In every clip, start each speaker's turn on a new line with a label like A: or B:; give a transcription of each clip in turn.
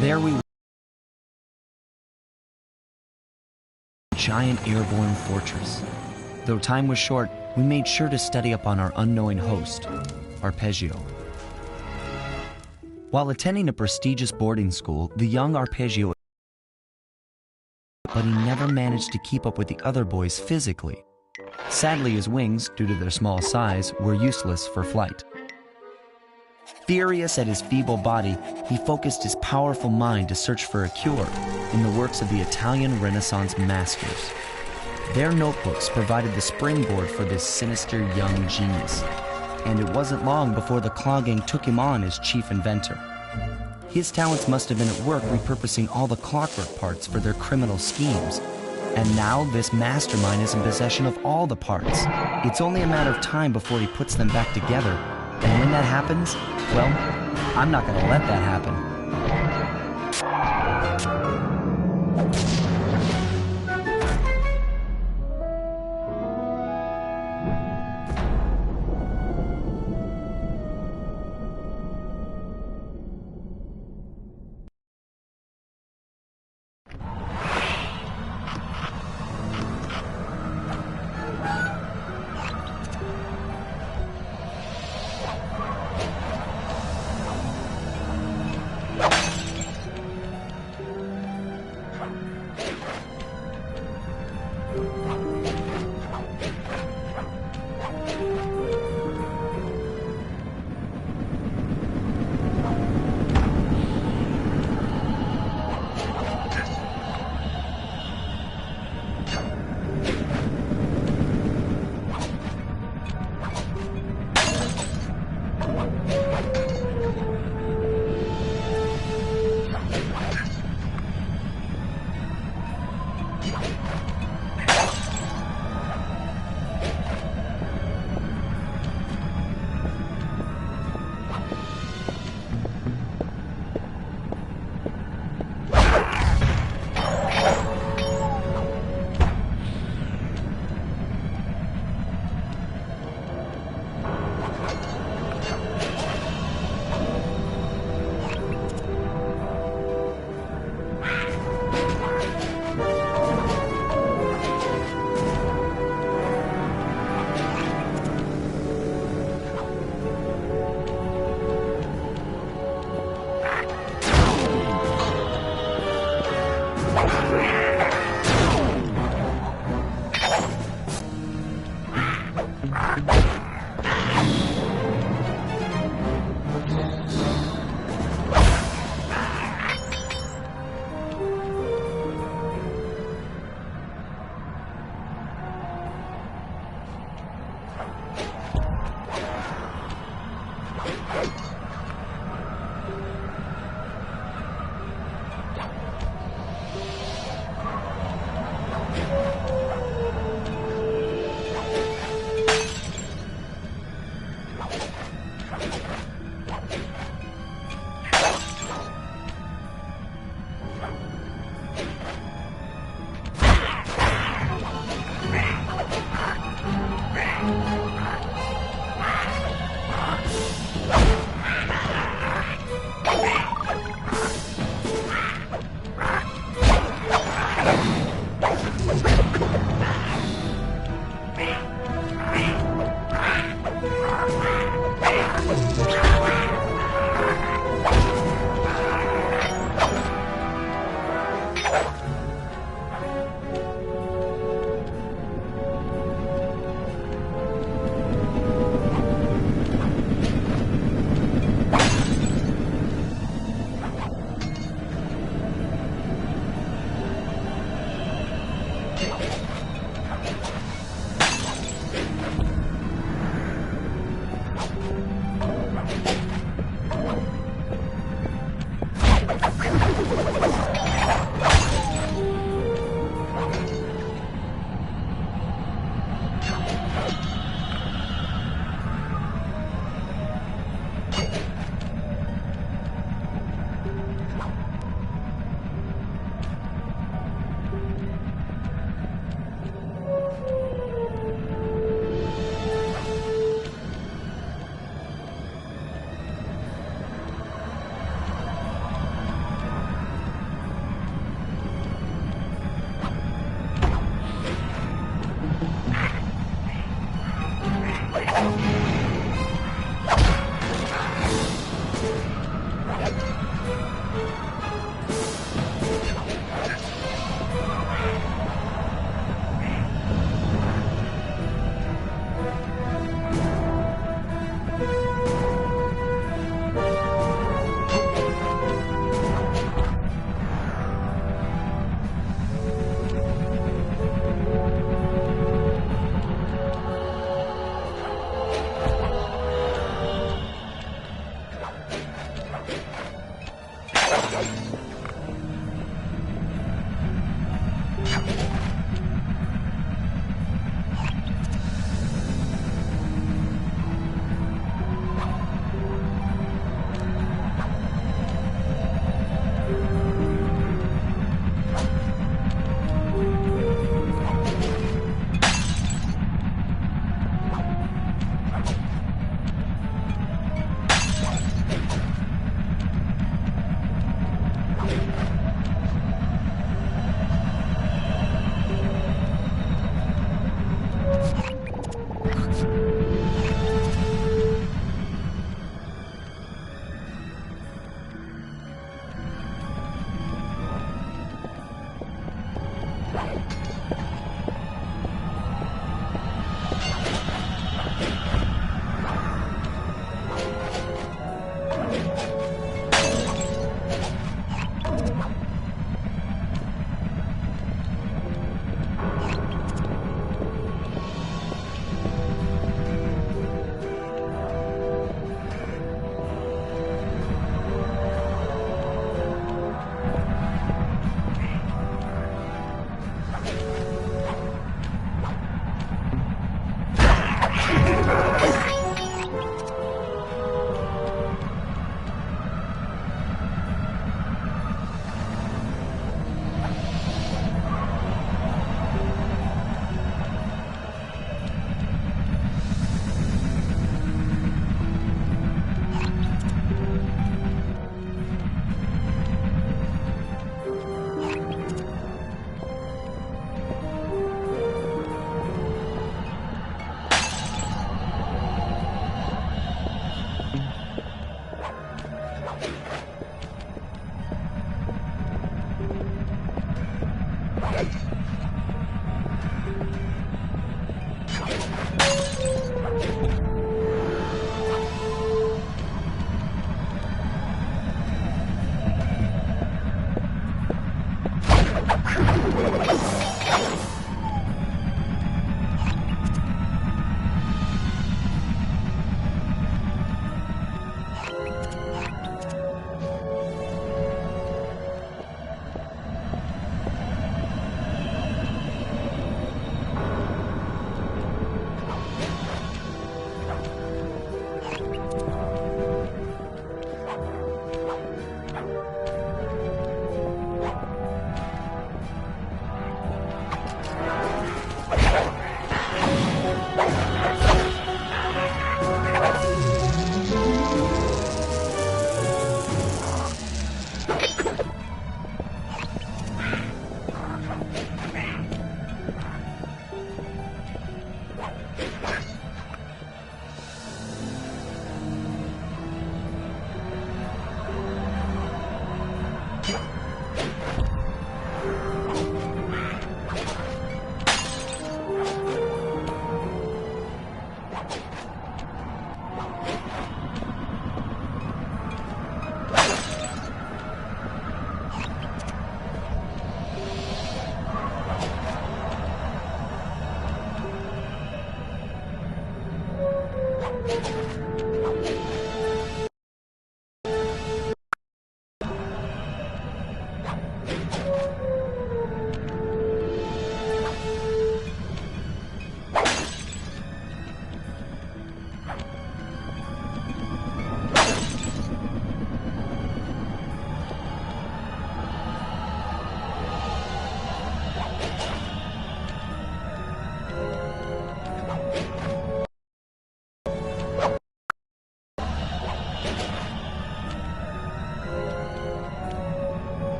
A: There we were. Giant airborne fortress. Though time was short, we made sure to study up on our unknowing host, Arpeggio. While attending a prestigious boarding school, the young Arpeggio, but he never managed to keep up with the other boys physically. Sadly, his wings, due to their small size, were useless for flight. Furious at his feeble body, he focused his powerful mind to search for a cure in the works of the Italian Renaissance masters. Their notebooks provided the springboard for this sinister young genius, and it wasn't long before the Claw Gang took him on as chief inventor. His talents must have been at work repurposing all the clockwork parts for their criminal schemes, and now this mastermind is in possession of all the parts. It's only a matter of time before he puts them back together. And when that happens, well, I'm not going to let that happen.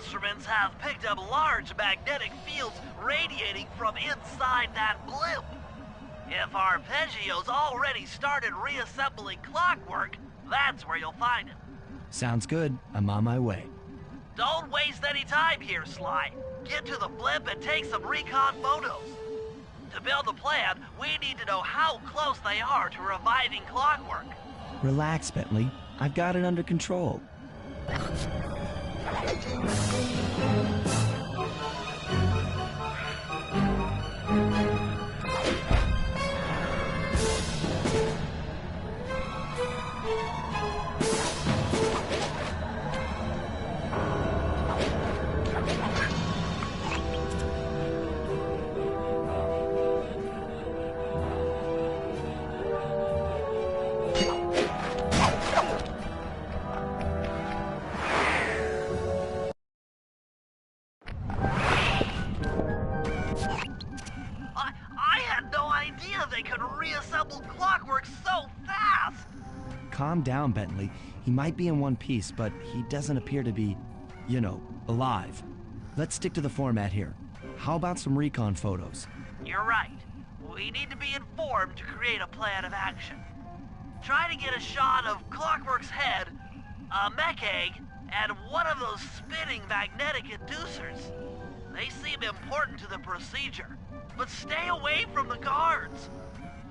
B: instruments have picked up large magnetic fields radiating from inside that blimp. If Arpeggio's already started reassembling clockwork, that's where you'll find him.
A: Sounds good. I'm on my way.
B: Don't waste any time here, Sly. Get to the blimp and take some recon photos. To build the plan, we need to know how close they are to reviving clockwork.
A: Relax, Bentley. I've got it under control.
B: They could reassemble clockwork so fast!
A: Calm down, Bentley. He might be in one piece, but he doesn't appear to be, you know, alive. Let's stick to the format here. How about some recon photos?
B: You're right. We need to be informed to create a plan of action. Try to get a shot of Clockwork's head, a mech egg, and one of those spinning magnetic inducers. important to the procedure, but stay away from the guards.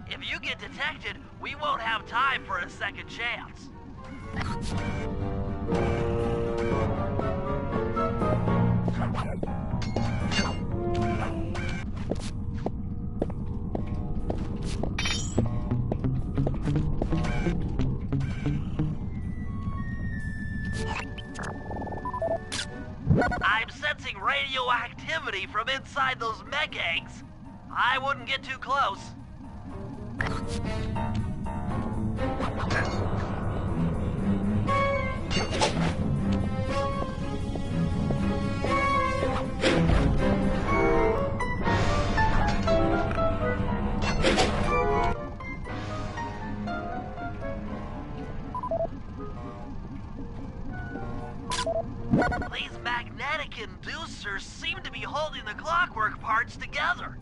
B: If you get detected, we won't have time for a second chance. I'm sensing radioactivity from inside those mech eggs. I wouldn't get too close. These magnetic inducers seem to be holding the clockwork parts together.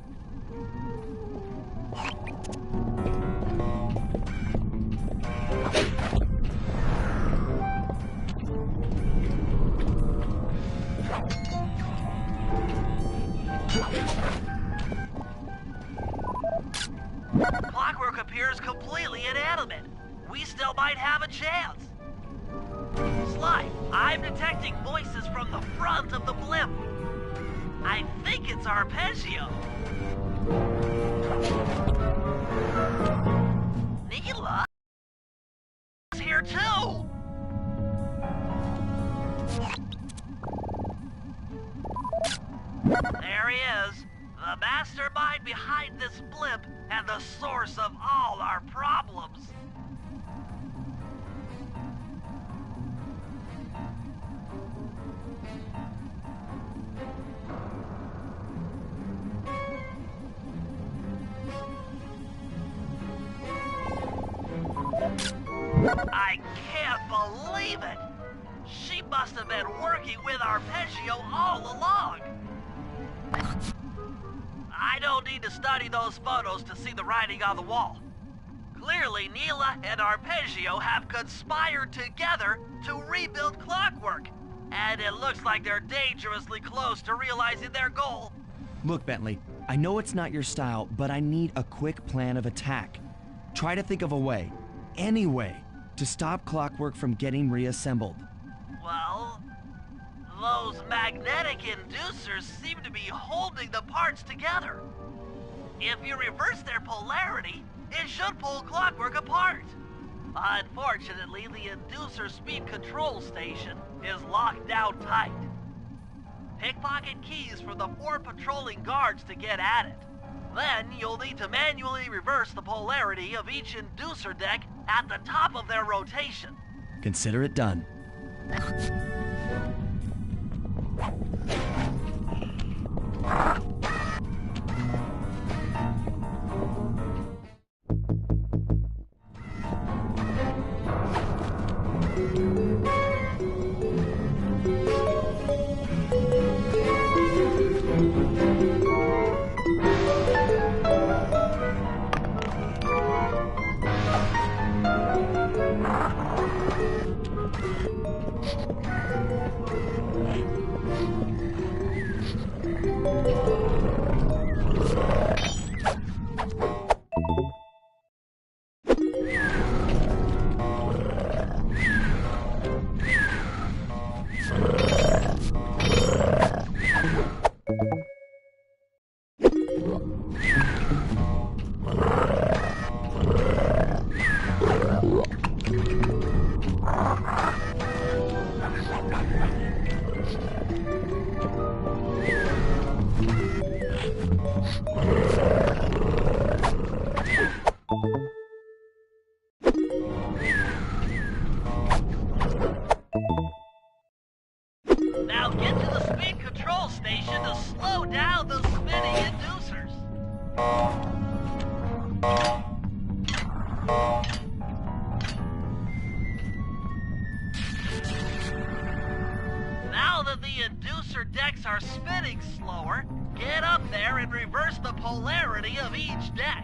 B: Clockwork appears completely inanimate. We still might have a chance. Sly, I'm detecting voices from the front of the blimp. I think it's Arpeggio. Neela is here too. There he is, the mastermind behind this blimp and the source of all our problems. I can't believe it! She must have been working with Arpeggio all along! I don't need to study those photos to see the writing on the wall. Clearly, Neela and Arpeggio have conspired together to rebuild Clockwork, and it looks like they're dangerously close to realizing their goal.
A: Look, Bentley, I know it's not your style, but I need a quick plan of attack. Try to think of a way, any way, to stop Clockwork from getting reassembled.
B: Well, those magnetic inducers seem to be holding the parts together. If you reverse their polarity, it should pull Clockwork apart. Unfortunately, the inducer speed control station is locked down tight. Pickpocket keys for the 4 patrolling guards to get at it. Then you'll need to manually reverse the polarity of each inducer deck at the top of their rotation.
A: Consider it done.
B: Now get to the speed control station to slow down the spinning inducers. Now that the inducer decks are spinning slower, get up there and reverse the polarity of each deck.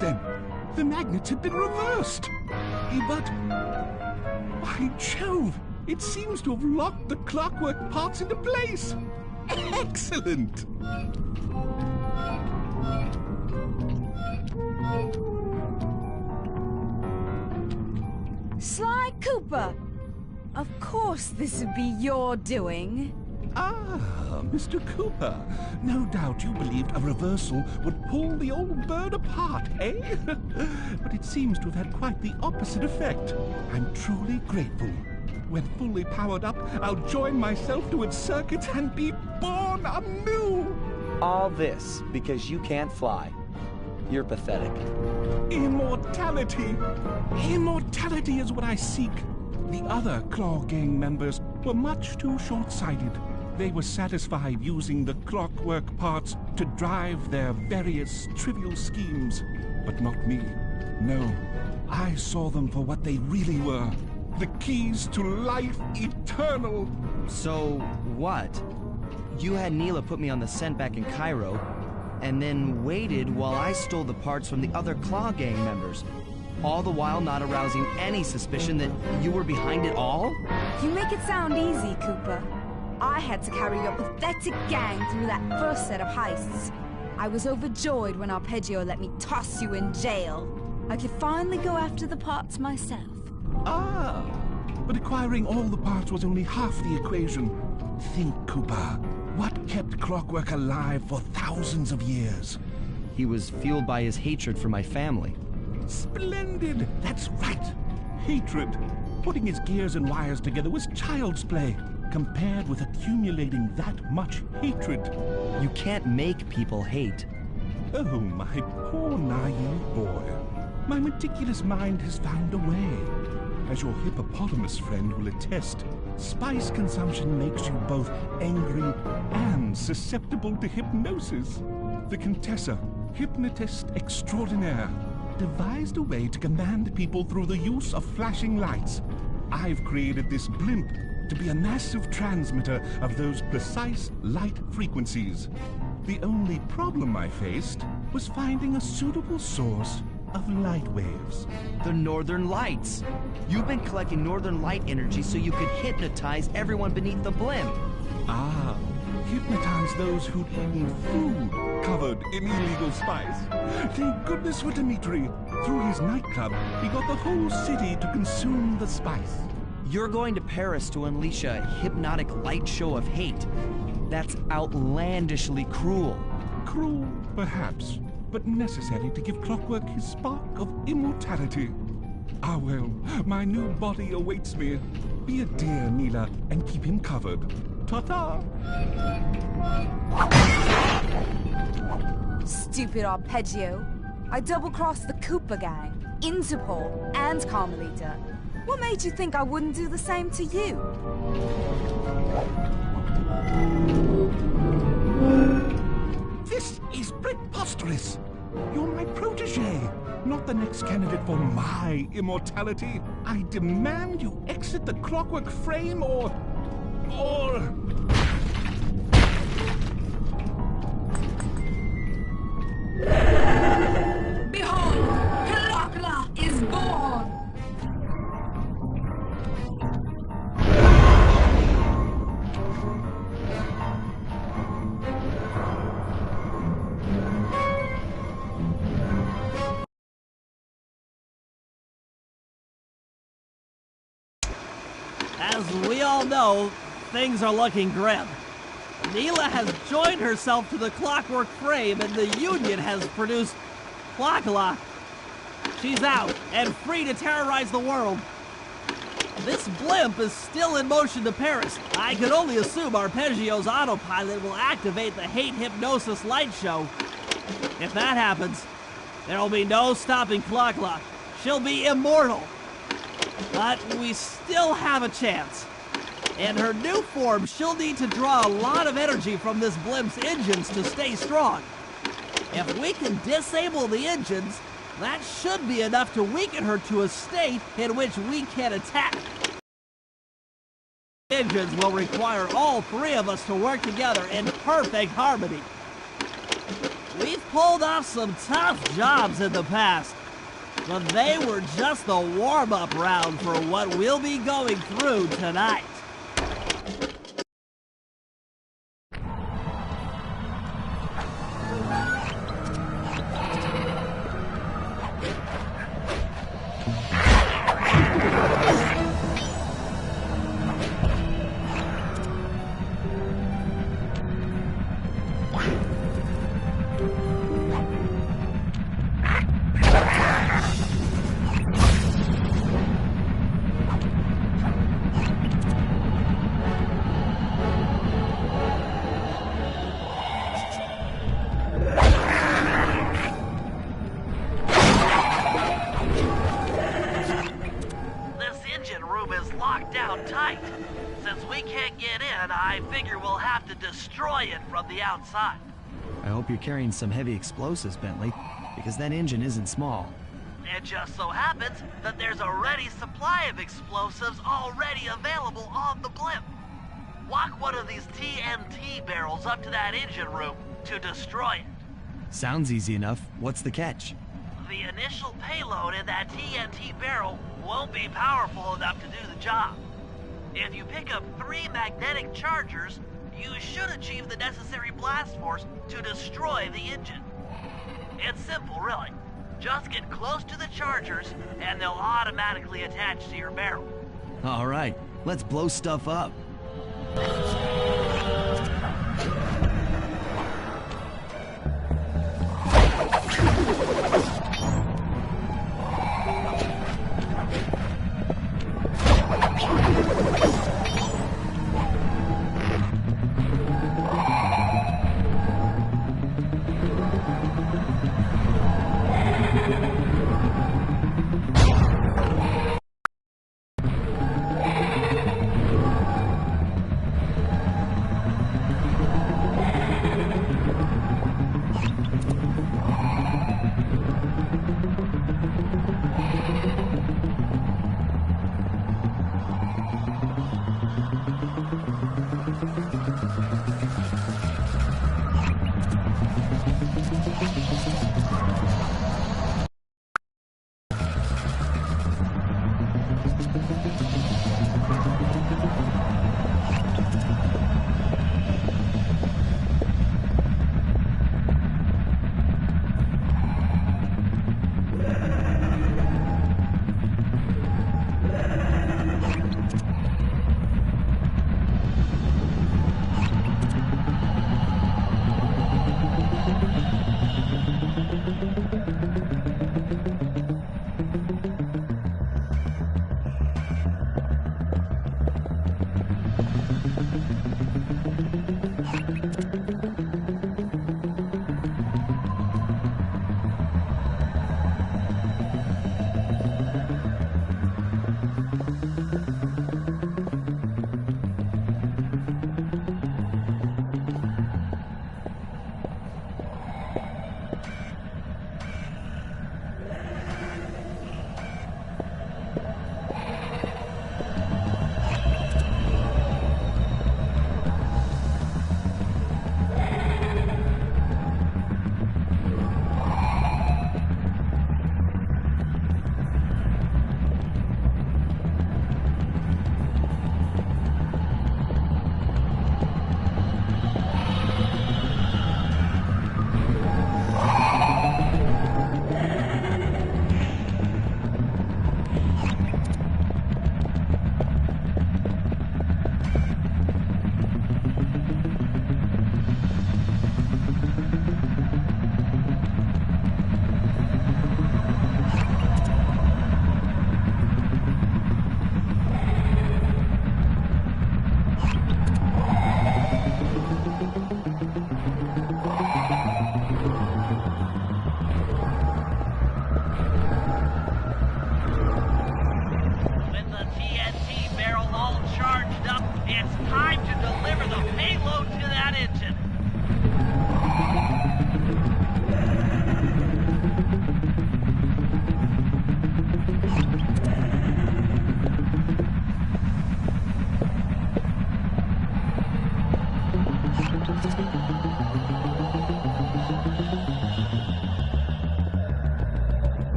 C: Then the magnets had been reversed. But by Jove, it seems to have locked the clockwork parts into place. Excellent.
D: Sly Cooper, of course this would be your doing.
C: Ah, Mr. Cooper. No doubt you believed a reversal would pull the old bird apart, eh? But it seems to have had quite the opposite effect. I'm truly grateful. When fully powered up, I'll join myself to its circuits and be born anew!
A: All this because you can't fly. You're pathetic.
C: Immortality! Immortality is what I seek. The other Claw Gang members were much too short-sighted. They were satisfied using the clockwork parts to drive their various trivial schemes. But not me. No, I saw them for what they really were. The keys to life eternal.
A: So, what? You had Neela put me on the scent back in Cairo, and then waited while I stole the parts from the other Claw Gang members. All the while not arousing any suspicion that you were behind it all?
D: You make it sound easy, Cooper. I had to carry your pathetic gang through that first set of heists. I was overjoyed when Arpeggio let me toss you in jail. I could finally go after the parts myself.
C: Ah, but acquiring all the parts was only half the equation. Think, Cooper. What kept Clockwork alive for thousands of years?
A: He was fueled by his hatred for my family.
C: Splendid! That's right! Hatred. Putting his gears and wires together was child's play, compared with accumulating that much hatred.
A: You can't make people hate.
C: Oh, my poor naive boy. My meticulous mind has found a way. As your hippopotamus friend will attest, spice consumption makes you both angry and susceptible to hypnosis. The Contessa, hypnotist extraordinaire, devised a way to command people through the use of flashing lights. I've created this blimp to be a massive transmitter of those precise light frequencies. The only problem I faced was finding a suitable source of light waves.
A: The Northern Lights. You've been collecting Northern Light energy so you could hypnotize everyone beneath the blimp.
C: Ah, hypnotize those who'd eaten food covered in illegal spice. Thank goodness for Dimitri. Through his nightclub, he got the whole city to consume the spice.
A: You're going to Paris to unleash a hypnotic light show of hate. That's outlandishly cruel.
C: Cruel, perhaps, but necessary to give Clockwork his spark of immortality. Ah well, my new body awaits me. Be a dear, Neela, and keep him covered. Ta-ta!
D: Stupid Arpeggio. I double-crossed the Cooper gang, Interpol, and Carmelita. What made you think I wouldn't do the same to you?
C: This is preposterous! You're my protege, not the next candidate for my immortality. I demand you exit the Clockwork frame or...
D: Behold, Clockla is born!
B: As we all know, things are looking grim. Neela has joined herself to the Clockwork frame, and the Union has produced Clockla. She's out and free to terrorize the world. This blimp is still in motion to Paris. I could only assume Arpeggio's autopilot will activate the hate hypnosis light show. If that happens, there'll be no stopping Clockla. she'll be immortal. But we still have a chance. In her new form, she'll need to draw a lot of energy from this blimp's engines to stay strong. If we can disable the engines, that should be enough to weaken her to a state in which we can attack. Engines will require all three of us to work together in perfect harmony. We've pulled off some tough jobs in the past, but they were just the warm-up round for what we'll be going through tonight. Since we can't get in, I figure we'll have to destroy it from the outside.
A: I hope you're carrying some heavy explosives, Bentley, because that engine isn't small.
B: It just so happens that there's a ready supply of explosives already available on the blimp. Walk one of these TNT barrels up to that engine room to destroy it.
A: Sounds easy enough. What's the catch?
B: The initial payload in that TNT barrel won't be powerful enough to do the job. If you pick up 3 magnetic chargers, you should achieve the necessary blast force to destroy the engine. It's simple, really. Just get close to the chargers, and they'll automatically attach to your barrel.
A: All right, let's blow stuff up.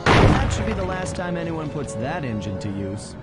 A: That should be the last time anyone puts that engine to use.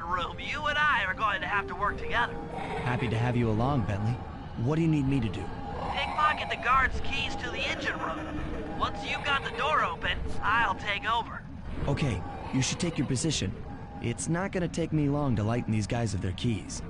B: Room, you and I are going to have to work together.
A: Happy to have you along, Bentley. What do you need me to do?
B: Pickpocket the guard's keys to the engine room. Once you've got the door open, I'll take over.
A: Okay, you should take your position. It's not gonna take me long to lighten these guys of their keys.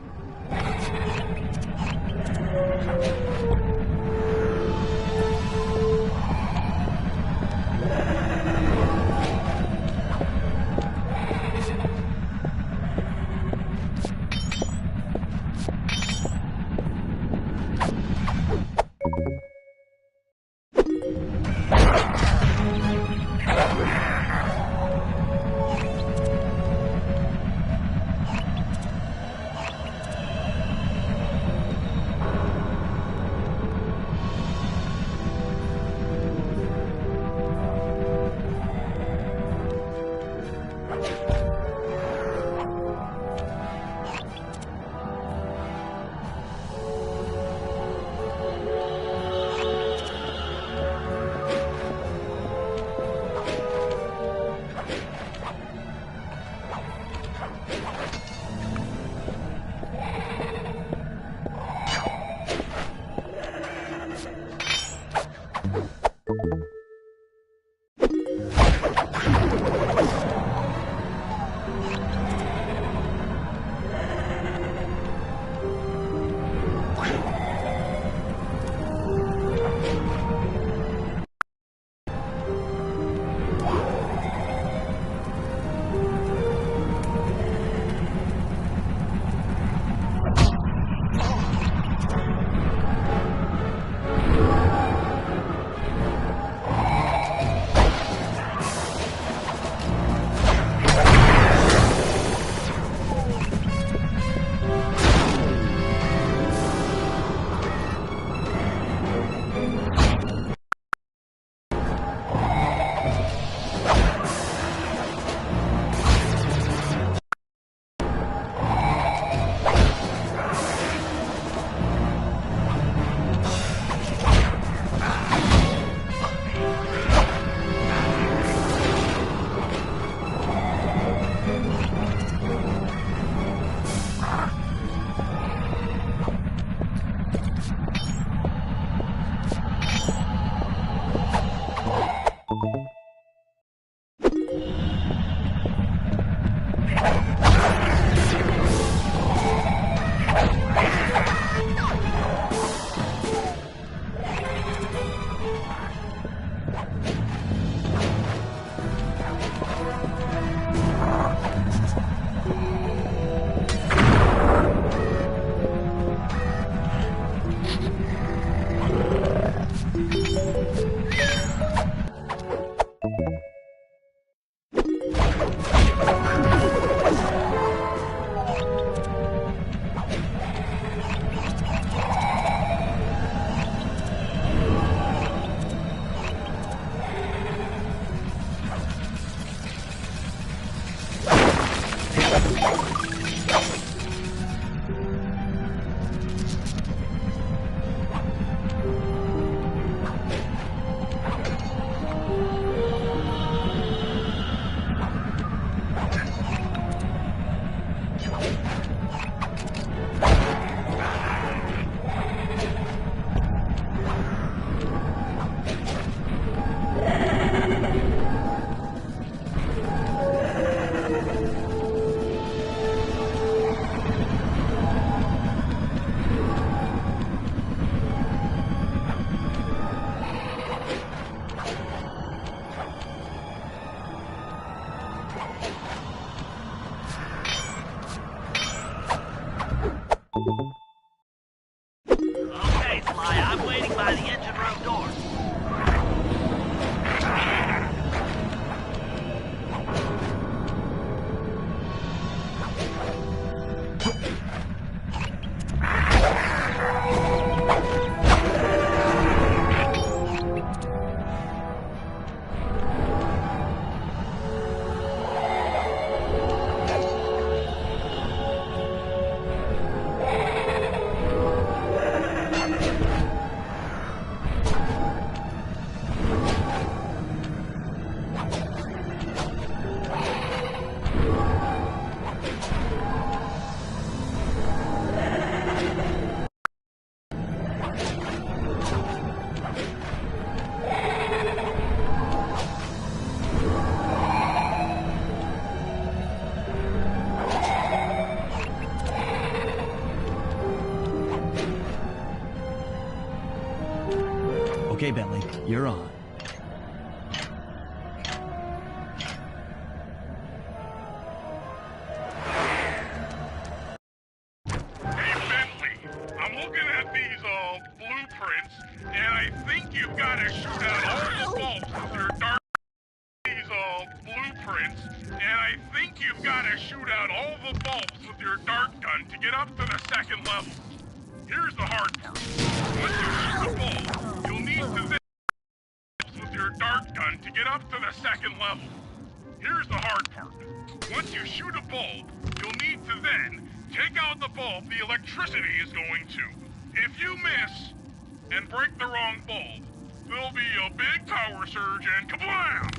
B: Okay, Sly, I'm waiting by the engine room door.
A: Okay, Bentley, you're on.
E: Hey, Bentley, I'm looking at these, blueprints, and I think you've got to shoot out all the bulbs with your dark... These, blueprints, and I think you've got to shoot out all the bulbs with your dart gun to get up to the second level. Here's the hard part. Once you shoot a bulb, you'll need to then... with your dart gun to get up to the second level. Here's the hard part. Once you shoot a bulb, you'll need to then take out the bulb the electricity is going to. If you miss and break the wrong bulb, there'll be a big power surge and kablam!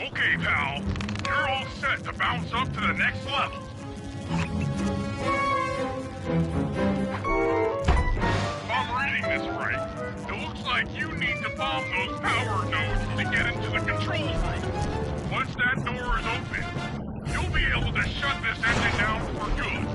E: Okay, pal. You're all set to bounce up to the next level. If I'm reading this right, it looks like you need to bomb those power nodes to get into the control room. Once that door is open, you'll be able to shut this engine down for good.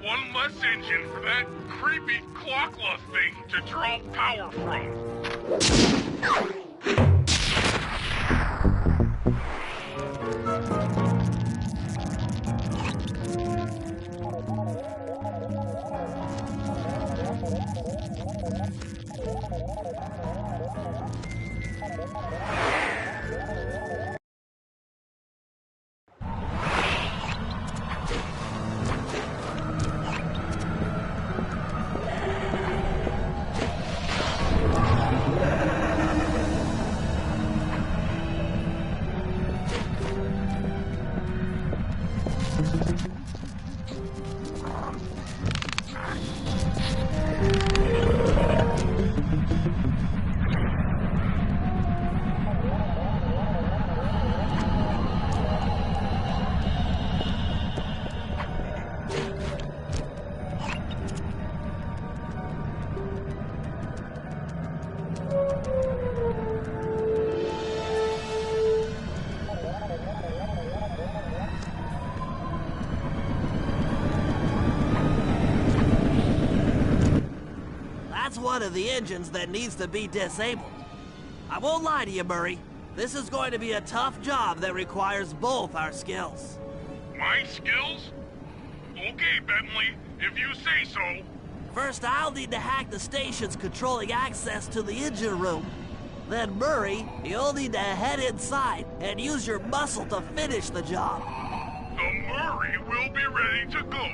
E: One less engine for that creepy clockla thing to draw power from.
B: That's one of the engines that needs to be disabled. I won't lie to you, Murray. This is going to be a tough job that requires both our skills.
E: My skills? Okay, Bentley, if you say so.
B: First, I'll need to hack the stations controlling access to the engine room. Then, Murray, you'll need to head inside and use your muscle to finish the job.
E: The Murray will be ready to go.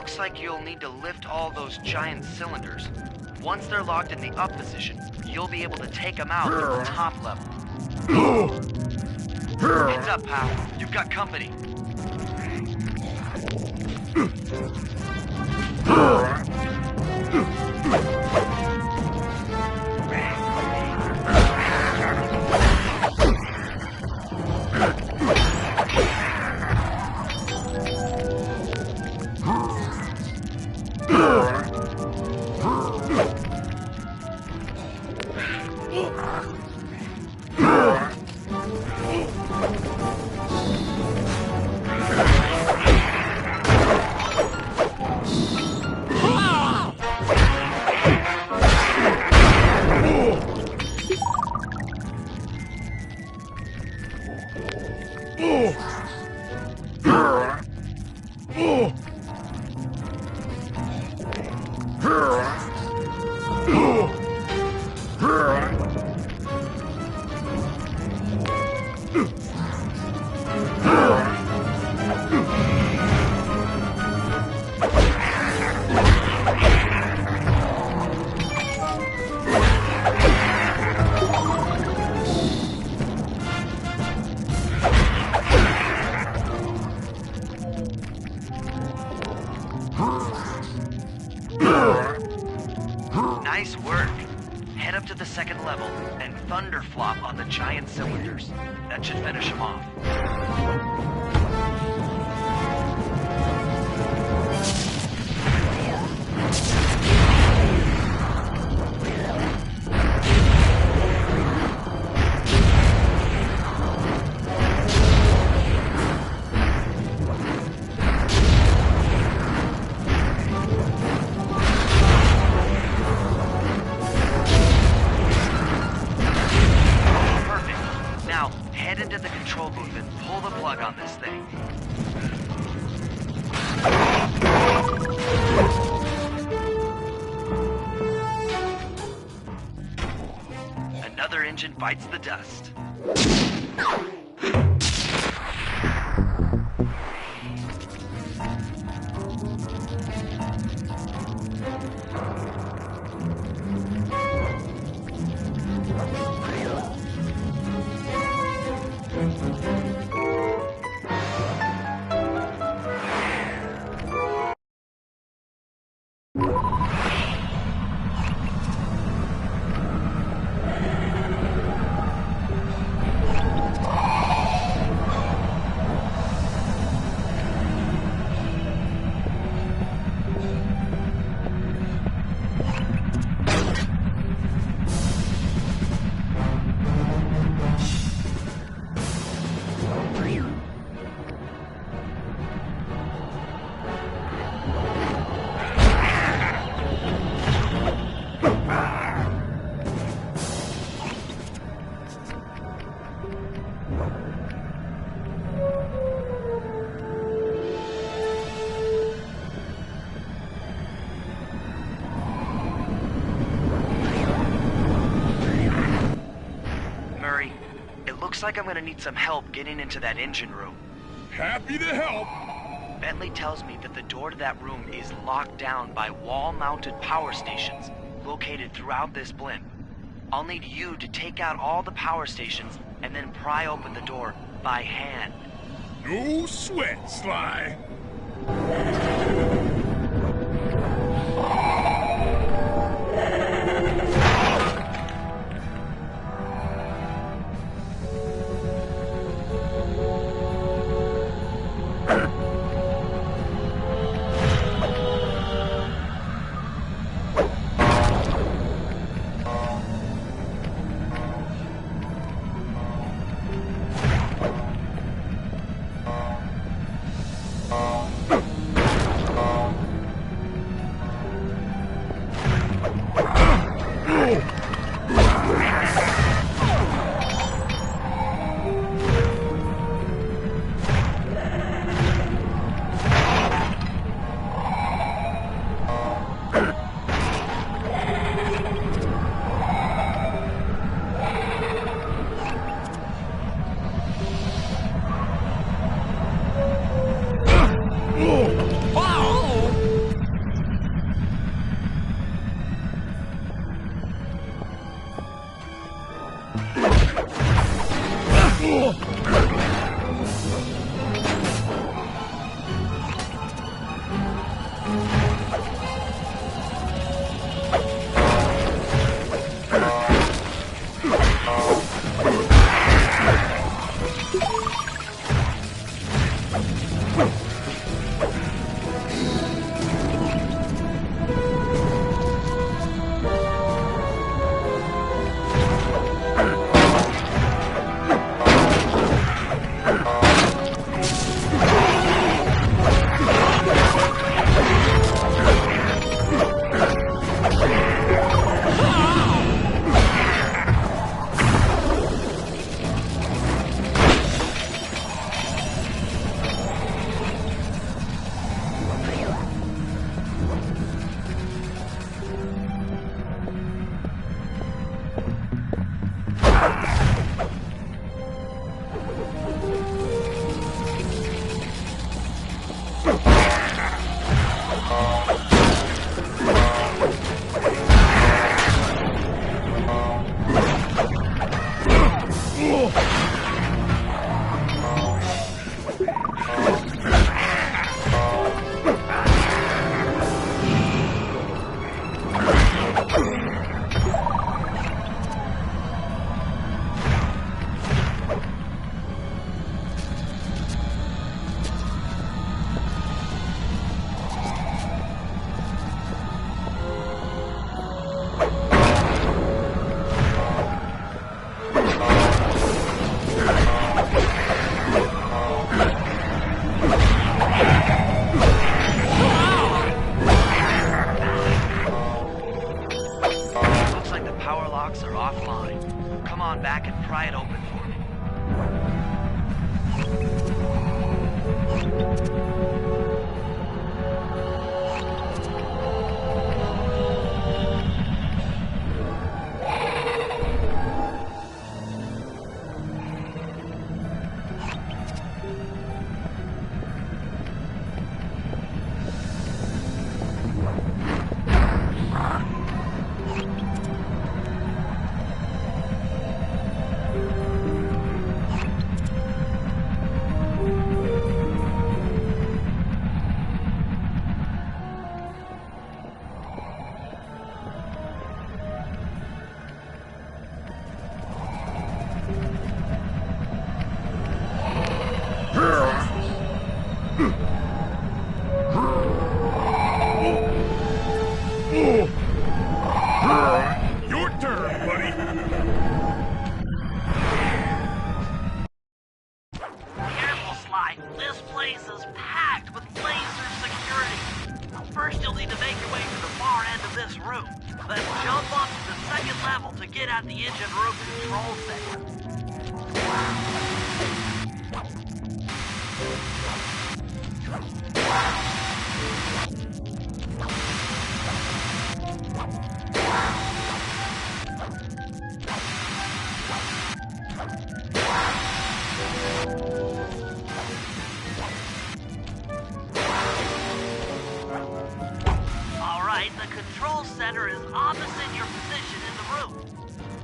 A: looks like you'll need to lift all those giant cylinders. Once they're locked in the up position, you'll be able to take them out from the top level. Heads up, pal. You've got company. Nice work. Head up to the second level and thunder flop on the giant cylinders. That should finish them off. Head into the control booth and pull the plug on this thing. Another engine bites the dust. Looks like I'm gonna need some help getting into that engine room.
E: Happy to help.
A: Bentley tells me that the door to that room is locked down by wall-mounted power stations located throughout this blimp. I'll need you to take out all the power stations and then pry open the door by hand.
E: No sweat, Sly.
B: First, you'll need to make your way to the far end of this room. Then jump up to the second level to get at the engine room control center. Alright, the control center is opposite your position in the room.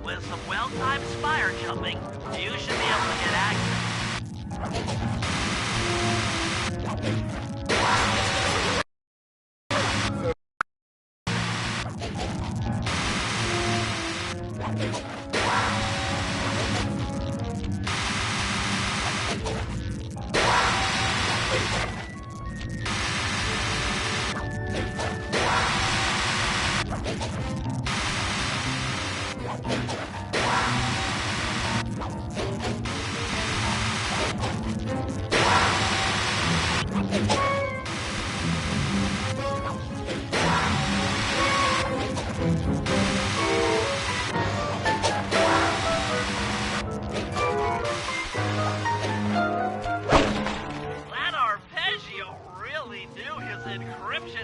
B: With some well-timed spire jumping, you should be able to get access.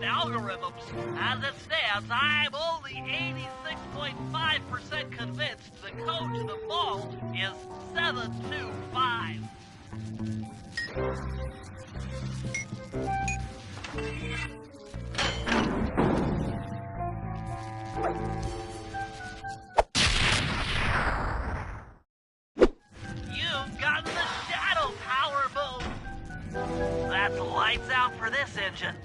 B: Algorithms. As it stands, I'm only 86.5% convinced the code to the vault is 725. You've gotten the shadow power move. That's lights out for this engine.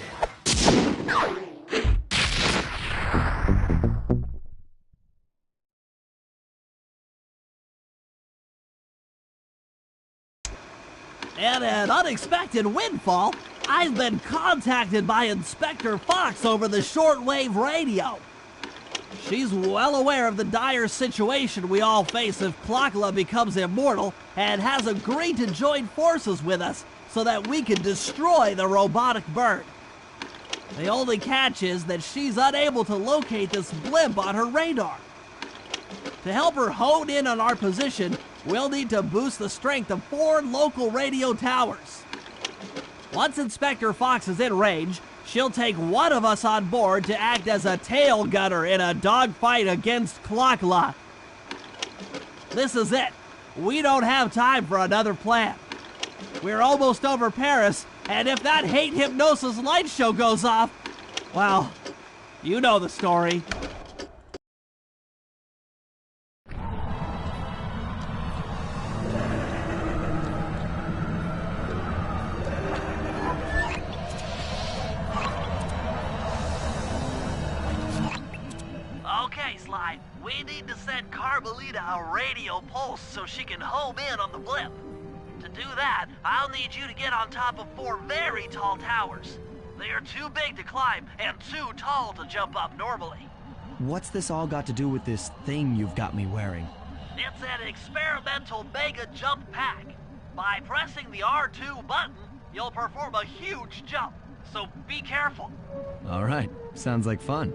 F: And an unexpected windfall, I've been contacted by Inspector Fox over the shortwave radio. She's well aware of the dire situation we all face if Clockla becomes immortal and has agreed to join forces with us so that we can destroy the robotic bird. The only catch is that she's unable to locate this blimp on her radar. To help her hone in on our position, we'll need to boost the strength of 4 local radio towers. Once Inspector Fox is in range, she'll take one of us on board to act as a tail gunner in a dogfight against Clockla. This is it. We don't have time for another plan. We're almost over Paris, and if that hate hypnosis light show goes off, well, you know the story.
B: Okay, Slide, we need to send Carmelita a radio pulse so she can home in on the blimp. To do that, I'll need you to get on top of 4 very tall towers. They are too big to climb and too tall to jump up normally.
A: What's this all got to do with this thing you've got me wearing?
B: It's an experimental mega jump pack. By pressing the R2 button, you'll perform a huge jump, so be careful.
A: All right, sounds like fun.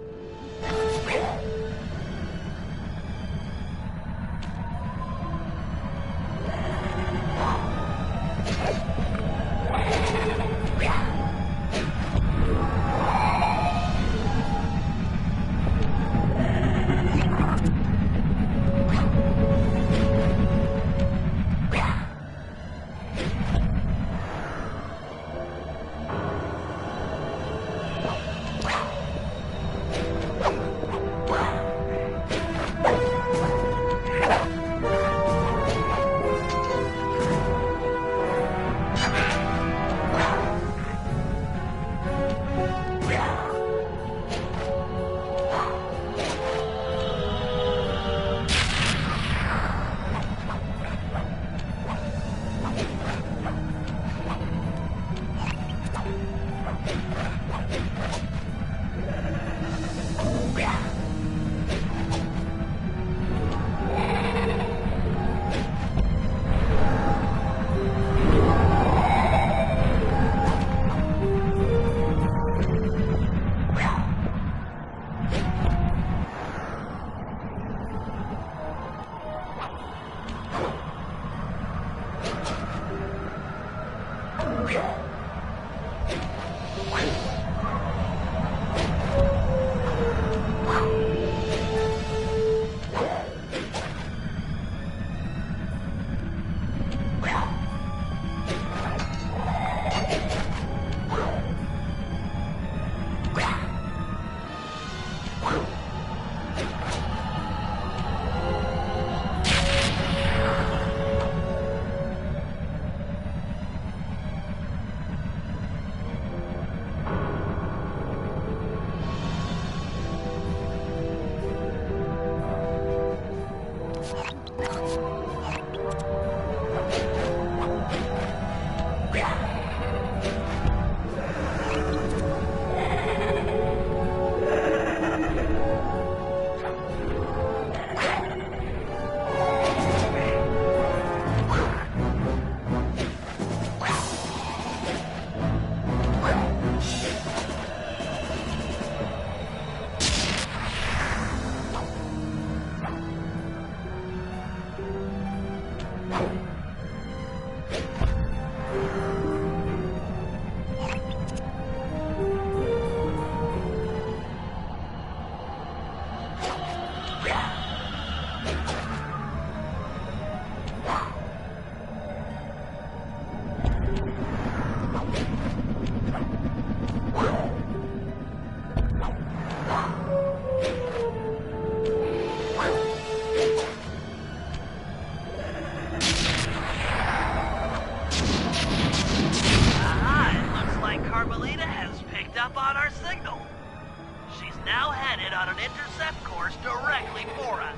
B: now headed on an intercept course directly for us.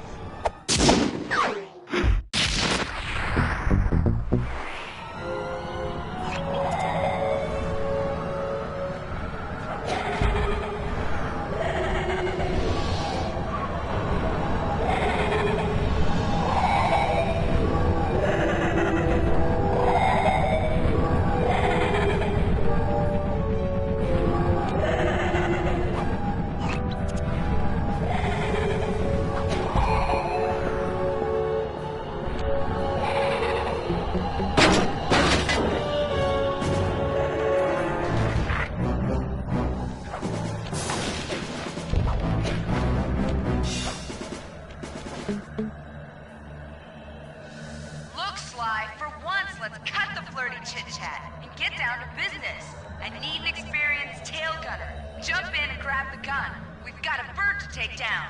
G: Look, Sly, for once, let's cut the flirty chit-chat and get down to business. I need an experienced tail gunner. Jump in and grab the gun. We've got a bird to take down.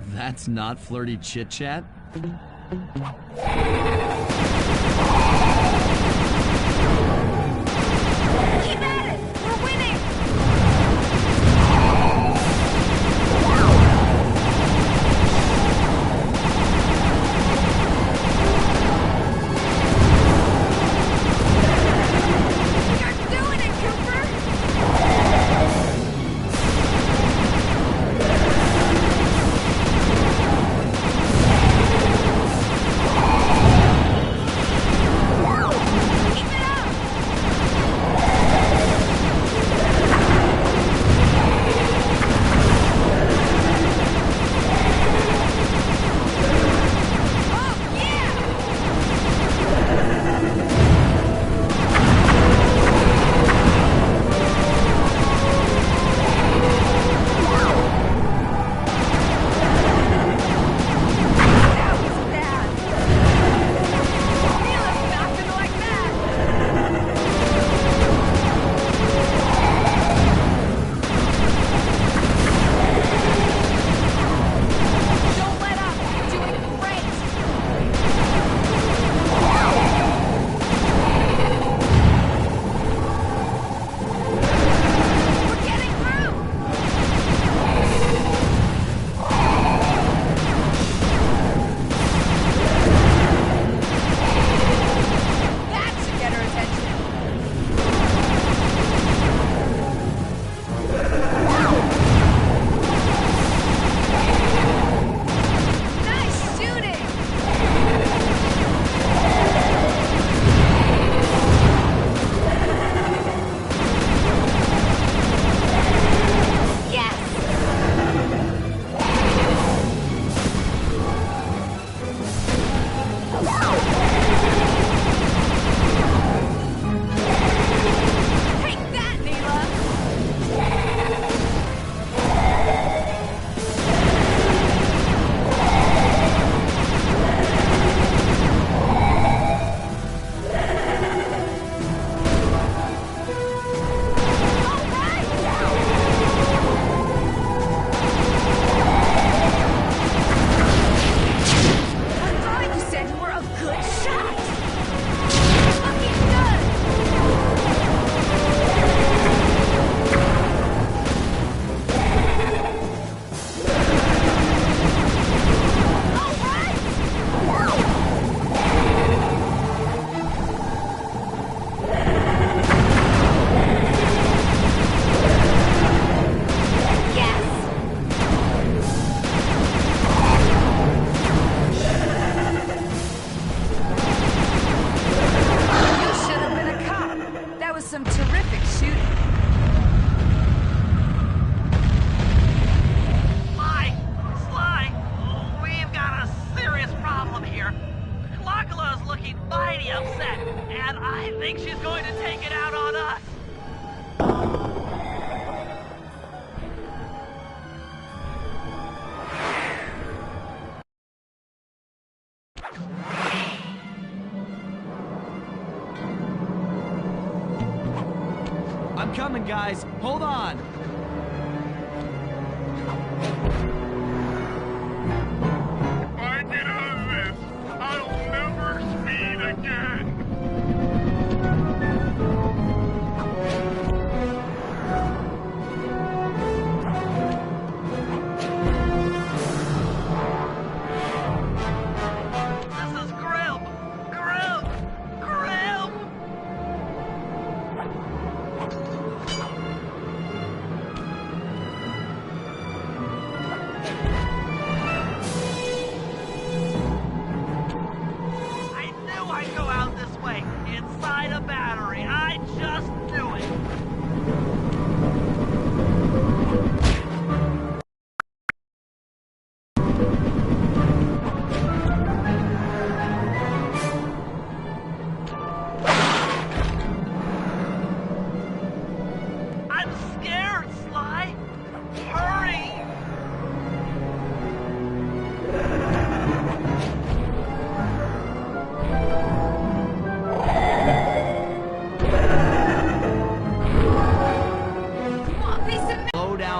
A: That's not flirty chit-chat?
D: Keep at it! We're winning! You're doing it, Cooper! Keep it up! Oh, yeah! That was bad. Mila's not gonna like that. Don't let up. You're doing great. We're getting through. That should get her attention. Nice shooting! Yes! Take that, Mila! All right! I thought you said you were a good shot! Looking good! All right! Yes! You should have been a cop. That was some terrific shooting.
B: Sly, we've got a serious problem here. Kalakala's looking mighty upset, and I think she's going to take it out on us.
A: I'm coming, guys. Hold on.
E: If I get out of this, I'll never speed again.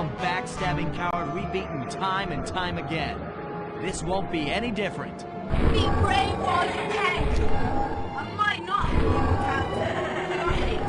H: down, backstabbing coward we've beaten time and time again. This won't be any different.
D: Be brave while you can, Cooper. I might not be your captain, but I hate.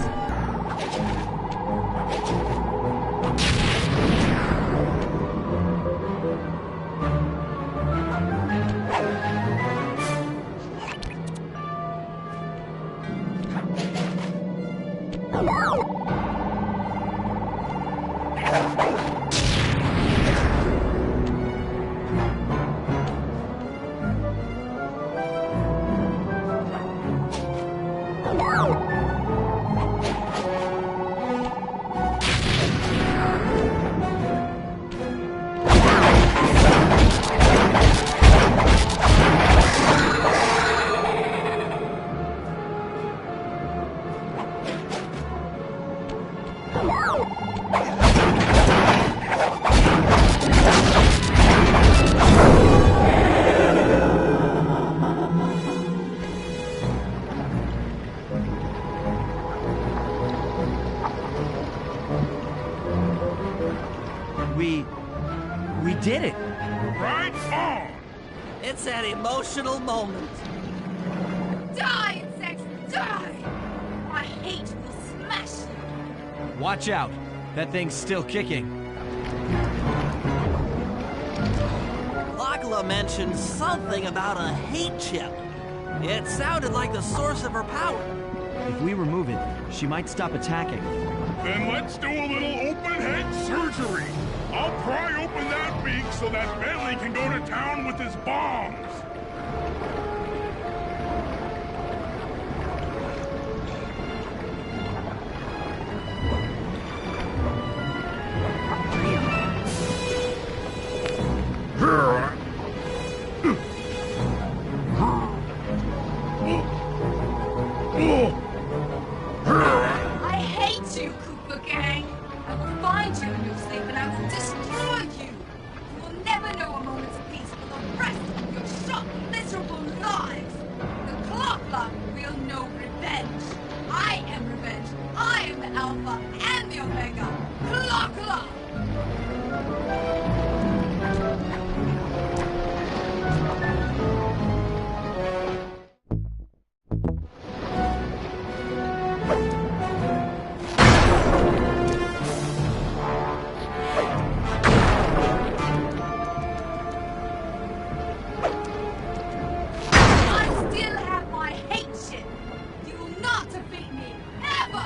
H: We did it!
E: Right on!
F: It's an emotional moment.
D: Die, insects, die! I hate will smash you.
H: Watch out! That thing's still kicking.
F: Lachla mentioned something about a hate chip. It sounded like the source of her power.
H: If we remove it, she might stop attacking.
E: Then let's do a little open head surgery. I'll pry open that beak so that Bentley can go to town with his bombs.
D: I hate you, Cooper Gang. I will find you in your sleep and I will destroy you. You will never know a moment's peace for the rest of your short, miserable lives. The Clocklock will know revenge. I am revenge. I am the Alpha and the Omega. Clocklock! I still have my hate shit. You will not defeat me, ever!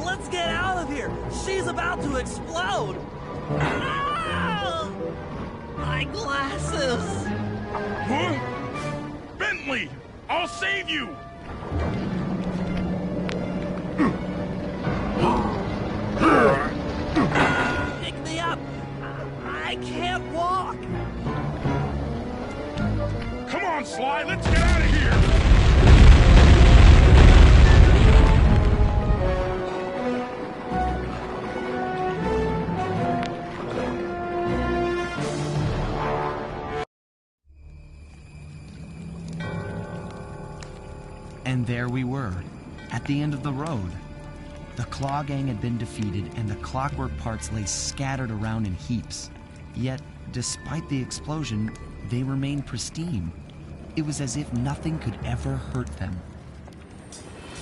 F: Let's get out of here! She's about to explode! Ah! My glasses!
E: Huh? Bentley! I'll save you!
F: Pick me up! I can't walk!
E: Come on, Sly, let's get out of here!
A: And there we were, at the end of the road. The Claw Gang had been defeated, and the clockwork parts lay scattered around in heaps. Yet, despite the explosion, they remained pristine. It was as if nothing could ever hurt them.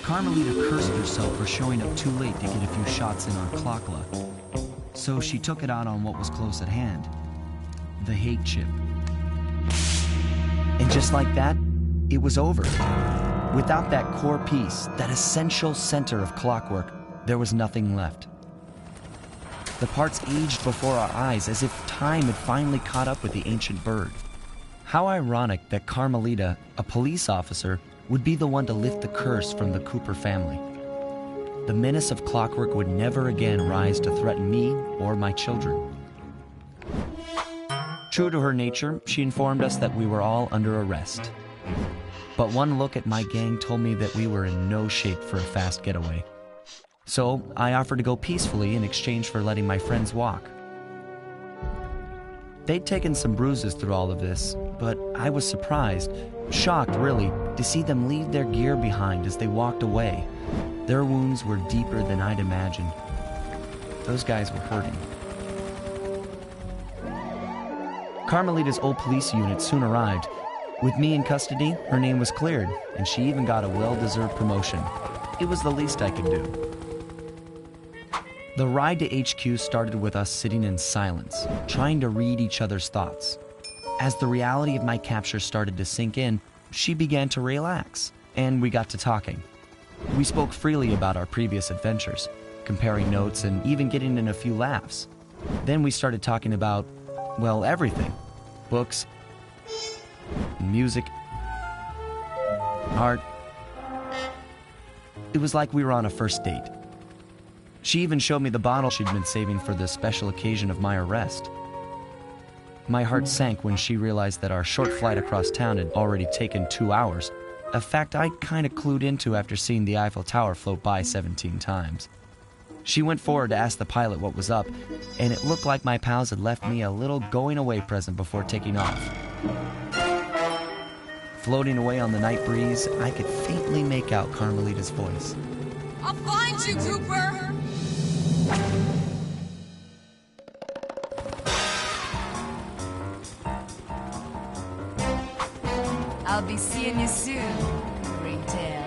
A: Carmelita cursed herself for showing up too late to get a few shots in on Clockla. So she took it out on what was close at hand, the hate chip. And just like that, it was over. Without that core piece, that essential center of clockwork, there was nothing left. The parts aged before our eyes as if time had finally caught up with the ancient bird. How ironic that Carmelita, a police officer, would be the one to lift the curse from the Cooper family. The menace of clockwork would never again rise to threaten me or my children. True to her nature, she informed us that we were all under arrest. But one look at my gang told me that we were in no shape for a fast getaway. So I offered to go peacefully in exchange for letting my friends walk. They'd taken some bruises through all of this, but I was surprised, shocked really, to see them leave their gear behind as they walked away. Their wounds were deeper than I'd imagined. Those guys were hurting. Carmelita's old police unit soon arrived. With me in custody, her name was cleared, and she even got a well-deserved promotion. It was the least I could do. The ride to HQ started with us sitting in silence, trying to read each other's thoughts. As the reality of my capture started to sink in, she began to relax, and we got to talking. We spoke freely about our previous adventures, comparing notes and even getting in a few laughs. Then we started talking about, well, everything. Books, music, art. It was like we were on a first date. She even showed me the bottle she'd been saving for the special occasion of my arrest. My heart sank when she realized that our short flight across town had already taken 2 hours, a fact I kind of clued into after seeing the Eiffel Tower float by 17 times. She went forward to ask the pilot what was up, and it looked like my pals had left me a little going-away present before taking off. Floating away on the night breeze, I could faintly make out Carmelita's voice.
G: I'll find you, Cooper! I'll be seeing you soon, Ringtail.